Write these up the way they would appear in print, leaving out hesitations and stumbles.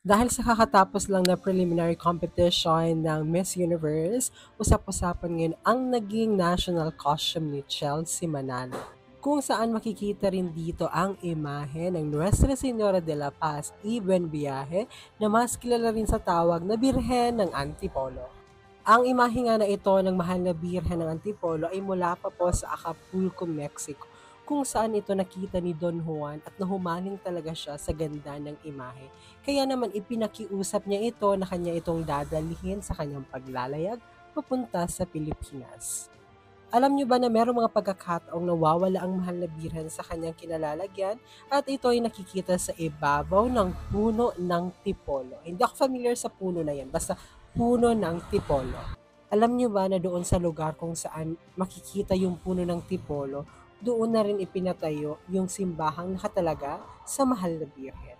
Dahil sa kakatapos lang na preliminary competition ng Miss Universe, usap-usapan ngayon ang naging national costume ni Chelsea Manalo. Kung saan makikita rin dito ang imahe ng Nuestra Señora de la Paz, Ibn Viaje, na mas kilala rin sa tawag na Birhen ng Antipolo. Ang imahe nga na ito ng mahal na Birhen ng Antipolo ay mula pa po sa Acapulco, Mexico, kung saan ito nakita ni Don Juan at nahumaling talaga siya sa ganda ng imahe. Kaya naman ipinakiusap niya ito na kanya itong dadalhin sa kanyang paglalayag papunta sa Pilipinas. Alam niyo ba na merong mga pagkakataong nawawala ang mahal na birhen sa kanyang kinalalagyan at ito ay nakikita sa ibabaw ng puno ng tipolo. Hindi ako familiar sa puno na yan, basta puno ng tipolo. Alam niyo ba na doon sa lugar kung saan makikita yung puno ng tipolo, doon na rin ipinatayo yung simbahang nakatalaga sa mahal na birhen.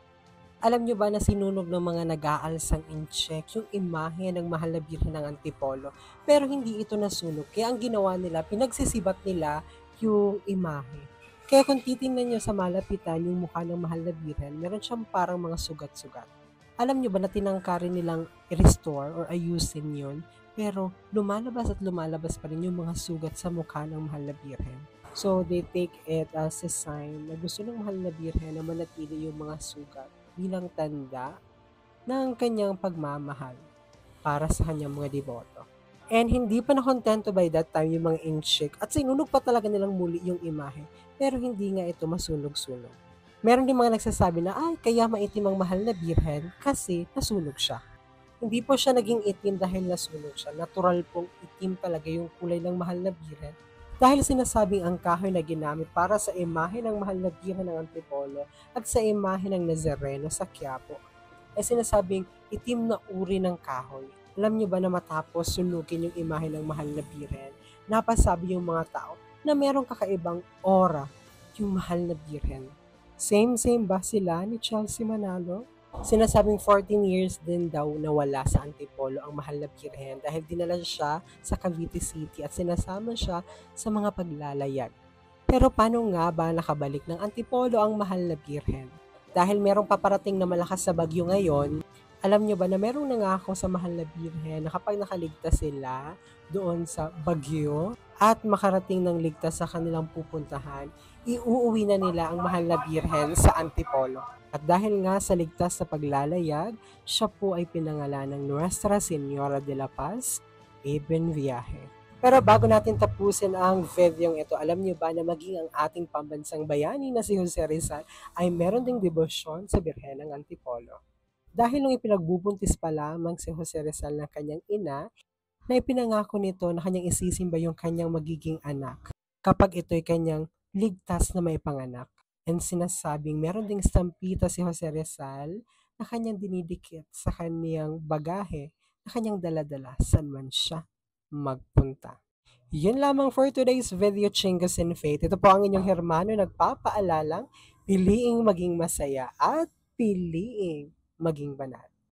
Alam niyo ba na sinunog ng mga nag-aalsang incheck yung imahe ng mahal na birhen ng Antipolo, pero hindi ito nasunog. Kaya ang ginawa nila, pinagsisibat nila yung imahe. Kaya kung titingnan niyo sa malapitan yung mukha ng mahal na birhen, meron siyang parang mga sugat-sugat. Alam niyo ba na tinangka rin nilang i-restore or ayusin yun, pero lumalabas at lumalabas pa rin yung mga sugat sa mukha ng mahal na birhen. So they take it as a sign na gusto ng mahal na birhen na manatili yung mga sugat bilang tanda ng kanyang pagmamahal para sa kanyang mga deboto. And hindi pa nakontento by that time yung mga inchik at sinunog pa talaga nilang muli yung imahe, pero hindi nga ito masunog-sunog. Meron din mga nagsasabi na ay kaya maitim ang mahal na birhen kasi nasunog siya. Hindi po siya naging itim dahil nasunog siya. Natural pong itim talaga yung kulay ng mahal na birhen dahil sinasabing ang kahoy na ginamit para sa imahe ng mahal na birhen ng Antipolo at sa imahe ng Nazareno sa Quiapo ay sinasabing itim na uri ng kahoy. Alam niyo ba na matapos sunugin yung imahe ng mahal na birhen, napasabi yung mga tao na merong kakaibang aura yung mahal na birhen. Same ba sila ni Chelsea Manalo? Sinasabing 14 years din daw nawala sa Antipolo ang mahal na birhen dahil dinala siya sa Cavite City at sinasama siya sa mga paglalayag. Pero paano nga ba nakabalik ng Antipolo ang mahal na birhen? Dahil merong paparating na malakas sa bagyo ngayon, alam nyo ba na merong nangako sa mahal na birhen na kapag nakaligtas sila doon sa bagyo at makarating ng ligtas sa kanilang pupuntahan, iuuwi na nila ang mahal na birhen sa Antipolo. At dahil nga sa ligtas sa paglalayag, siya po ay pinangalan ng Nuestra Señora de la Paz, Ibn Viaje. Pero bago natin tapusin ang video ito, alam niyo ba na maging ang ating pambansang bayani na si Jose Rizal ay meron ding debosyon sa Birhen ng Antipolo. Dahil nung ipinagbubuntis pa lamang si Jose Rizal ng kanyang ina, na ipinangako nito na kanyang isisimba yung kanyang magiging anak kapag ito'y kanyang ligtas na may panganak. And sinasabing meron ding stampita si Jose Rizal na kanyang dinidikit sa kanyang bagahe na kanyang daladala saan man siya magpunta. Yun lamang for today's video, Chingas and Faith. Ito po ang inyong Hermano nagpapaalalang piliing maging masaya at piliing maging banal.